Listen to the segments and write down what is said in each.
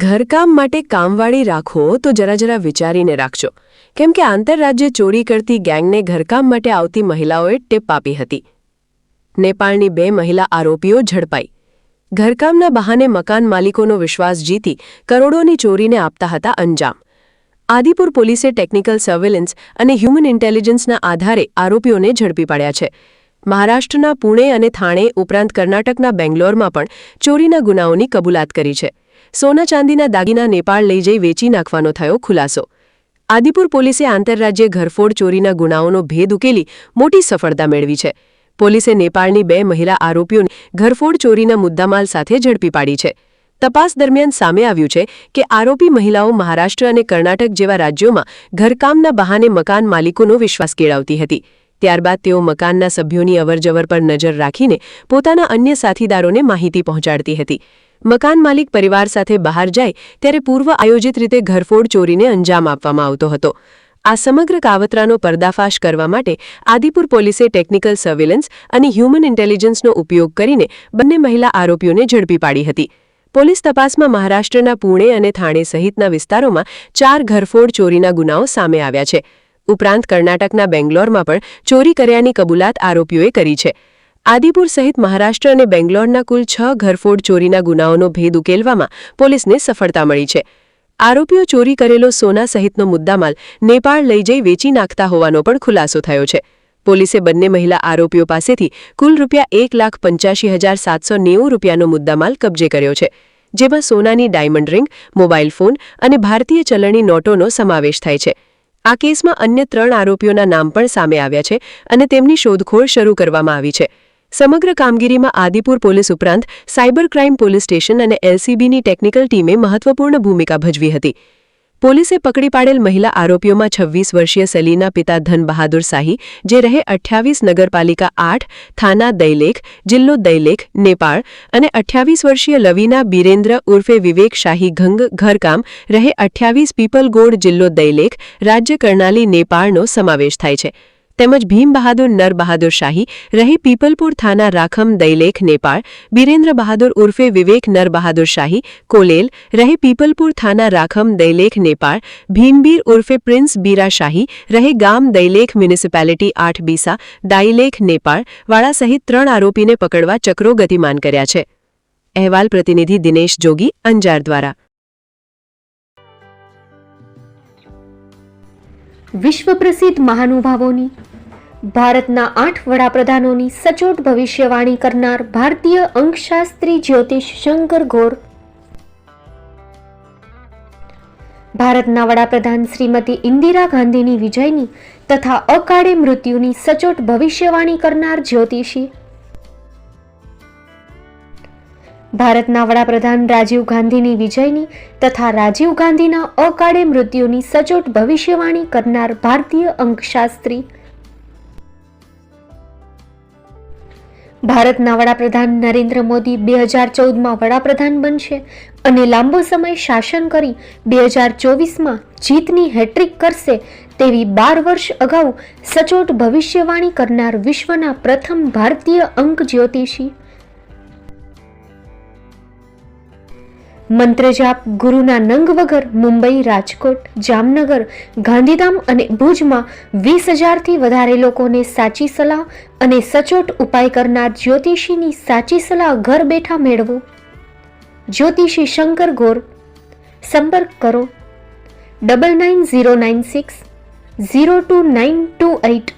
ઘરકામ માટે કામવાળી રાખો તો જરા વિચારીને રાખજો, કેમ કે આંતરરાજ્ય ચોરી કરતી ગેંગને ઘરકામ માટે આવતી મહિલાઓએ ટીપ આપી હતી. નેપાળની 2 મહિલા આરોપીઓ ઝડપાઈ. ઘરકામના બહાને મકાન માલિકોનો વિશ્વાસ જીતી કરોડોની ચોરીને આપતા હતા અંજામ. આદિપુર પોલીસે ટેકનિકલ સર્વેલન્સ અને હ્યુમન ઇન્ટેલિજન્સના આધારે આરોપીઓને ઝડપી પાડ્યા છે. મહારાષ્ટ્રના પુણે અને થાણે ઉપરાંત કર્ણાટકના બેંગ્લોરમાં પણ ચોરીના ગુનાઓની કબૂલાત કરી છે. સોના ચાંદીના દાગીના નેપાળ લઈ જઈ વેચી નાખવાનો થયો ખુલાસો. આદિપુર પોલીસે આંતરરાજ્ય ઘરફોડ ચોરીના ગુનાઓનો ભેદ ઉકેલી મોટી સફળતા મેળવી છે. પોલીસે નેપાળની 2 મહિલા આરોપીઓને ઘરફોડ ચોરીના મુદ્દામાલ સાથે ઝડપી પાડી છે. તપાસ દરમિયાન સામે આવ્યું છે કે આરોપી મહિલાઓ મહારાષ્ટ્ર અને કર્ણાટક જેવા રાજ્યોમાં ઘરકામના બહાને મકાન માલિકોનો વિશ્વાસ કેળવતી હતી. ત્યારબાદ તેઓ મકાનના સભ્યોની અવરજવર પર નજર રાખીને પોતાના અન્ય સાથીદારોને માહિતી પહોંચાડતી હતી. મકાન માલિક પરિવાર સાથે બહાર જાય ત્યારે પૂર્વ આયોજિત રીતે ઘરફોડ ચોરીને અંજામ આપવામાં આવતો હતો. આ સમગ્ર કાવતરાનો પર્દાફાશ કરવા માટે આદિપુર પોલીસે ટેકનિકલ સર્વેલન્સ અને હ્યુમન ઇન્ટેલિજન્સનો ઉપયોગ કરીને બંને મહિલા આરોપીઓને ઝડપી પાડી હતી. પોલીસ તપાસમાં મહારાષ્ટ્રના પુણે અને થાણે સહિતના વિસ્તારોમાં 4 ઘરફોડ ચોરીના ગુનાઓ સામે આવ્યા છે. ઉપરાંત કર્ણાટકના બેંગ્લોરમાં પણ ચોરી કર્યાની કબૂલાત આરોપીઓએ કરી છે. આદિપુર સહિત મહારાષ્ટ્ર અને બેંગ્લોરના કુલ 6 ઘરફોડ ચોરીના ગુનાઓનો ભેદ ઉકેલવામાં પોલીસને સફળતા મળી છે. આરોપીઓ ચોરી કરેલો સોના સહિતનો મુદ્દામાલ નેપાળ લઈ જઈ વેચી નાખતા હોવાનો પણ ખુલાસો થયો છે. પોલીસે બંને મહિલા આરોપીઓ પાસેથી કુલ ₹1,85,790નો મુદ્દામાલ કબજે કર્યો છે, જેમાં સોનાની ડાયમંડ રિંગ, મોબાઈલ ફોન અને ભારતીય ચલણી નોટોનો સમાવેશ થાય છે. આ કેસમાં અન્ય 3 આરોપીઓના નામ પણ સામે આવ્યા છે અને તેમની શોધખોળ શરૂ કરવામાં આવી છે. સમગ્ર કામગીરીમાં આદિપુર પોલીસ ઉપરાંત સાયબર ક્રાઇમ પોલીસ સ્ટેશન અને એલસીબીની ટેકનિકલ ટીમે મહત્વપૂર્ણ ભૂમિકા ભજવી હતી. પોલીસે પકડી પાડેલ મહિલા આરોપીઓમાં 26 વર્ષીય સલીના પિતા ધન બહાદુર શાહી, જે રહે 28 નગરપાલિકા 8, થાના દૈલેખ, જિલ્લો દૈલેખ, નેપાળ, અને 28 વર્ષીય લવીના બિરેન્દ્ર ઉર્ફે વિવેક શાહી ઘંગ, ઘરકામ, રહે 28 પીપલગોડ, જિલ્લો દૈલેખ, રાજ્ય કર્ણાલી, નેપાળનો સમાવેશ થાય છે. તેમજ ભીમ બહાદુર નર બહાદુર શાહી, રહે પીપલપુર, થાના રાખમ, દૈલેખ, નેપાળ, બિરેન્દ્ર બહાદુર ઉર્ફે વિવેક નર બહાદુર શાહી, કોલેલ, રહે પીપલપુર, થાના રાખમ, દૈલેખ, નેપાળ, ભીમબીર ઉર્ફે પ્રિન્સ બીરા શાહી, રહે ગામ દૈલેખ, મ્યુનિસિપાલિટી 8 બીસા, દાઈલેખ, નેપાળ વાળા સહિત 3 આરોપીને પકડવા ચક્રો ગતિમાન કર્યા છે. અહેવાલ પ્રતિનિધિ દિનેશ જોગી, અંજાર દ્વારા. વિશ્વ પ્રસિદ્ધ મહાનુભાવોની, ભારતના 8 વડાપ્રધાનોની સચોટ ભવિષ્યવાણી કરનાર ભારતીય અંકશાસ્ત્રી જ્યોતિષ શંકર ગોર, ભારતના વડાપ્રધાન શ્રીમતી ઇન્દિરા ગાંધીની વિજયની તથા અકાળે મૃત્યુની સચોટ ભવિષ્યવાણી કરનાર જ્યોતિષી, ભારતના વડાપ્રધાન રાજીવ ગાંધીની વિજયની તથા રાજીવ ગાંધીના અકાળે મૃત્યુની સચોટ ભવિષ્યવાણી કરનાર ભારતીય અંકશાસ્ત્રી, ભારતના વડાપ્રધાન નરેન્દ્ર મોદી 2014માં વડાપ્રધાન બનશે અને લાંબો સમય શાસન કરી 2024માં જીતની હેટ્રિક કરશે તેવી 12 વર્ષ અગાઉ સચોટ ભવિષ્યવાણી કરનાર વિશ્વના પ્રથમ ભારતીય અંક જ્યોતિષી, મંત્રજાપ ગુરુના નંગ વગર મુંબઈ, રાજકોટ, જામનગર, ગાંધીધામ અને ભુજમાં 20,000થી વધારે લોકોને સાચી સલાહ અને સચોટ ઉપાય કરનાર જ્યોતિષીની સાચી સલાહ ઘર બેઠા મેળવો. જ્યોતિષી શંકર ગોર. સંપર્ક કરો 9909602928.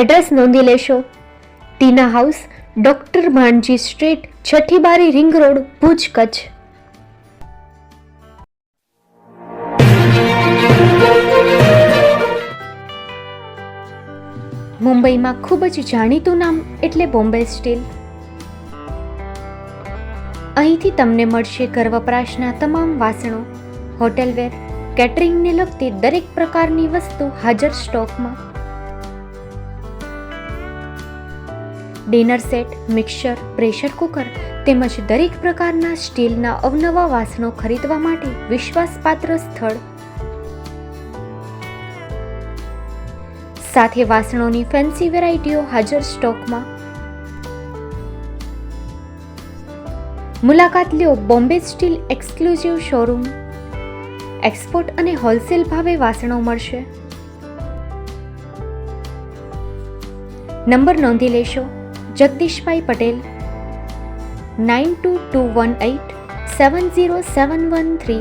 એડ્રેસ નોંધી લેશો. ટીના હાઉસ, ડોક્ટર ભાણજી સ્ટ્રીટ, છઠ્ઠી બારી, રિંગ રોડ, ભુજ, કચ્છ. મુંબઈમાં ખૂબ જ જાણીતું નામ એટલે બોમ્બે સ્ટીલ. અહીંથી તમને મળશે ઘર વપરાશના તમામ વાસણો, હોટેલવેર, કેટરિંગને લગતી દરેક પ્રકારની વસ્તુ હાજર સ્ટોકમાં. Dinner set, mixer, pressure cooker તેમજ દરેક પ્રકારના સ્ટીલના અવનવા વાસણો ખરીદવા માટે વિશ્વાસપાત્ર સ્થળ. સાથે વાસણોની ફેન્સી વેરાયટીઓ હાજર સ્ટોકમાં. મુલાકાત લ્યો Bombay steel exclusive showroom. Export અને હોલસેલ ભાવે વાસણો મળશે. નંબર નોંધી લેશો. જગદીશભાઈ પટેલ 9221870713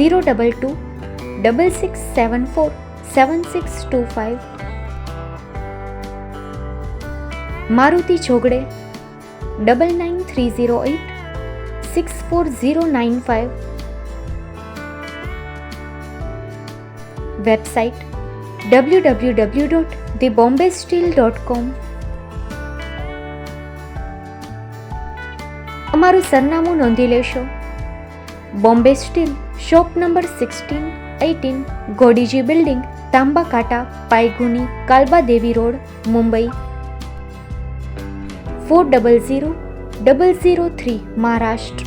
022 6674 7625. મારુતિ જોગડે 999308 64095. Website www.thebombasteel.com. અમારું સરનામું નોંધી લેશો. Bombay steel, shop number 16-18, Godiji building, Tamba Kanta, Paydhuni, Kalba Devi road, Mumbai 400003, Maharashtra.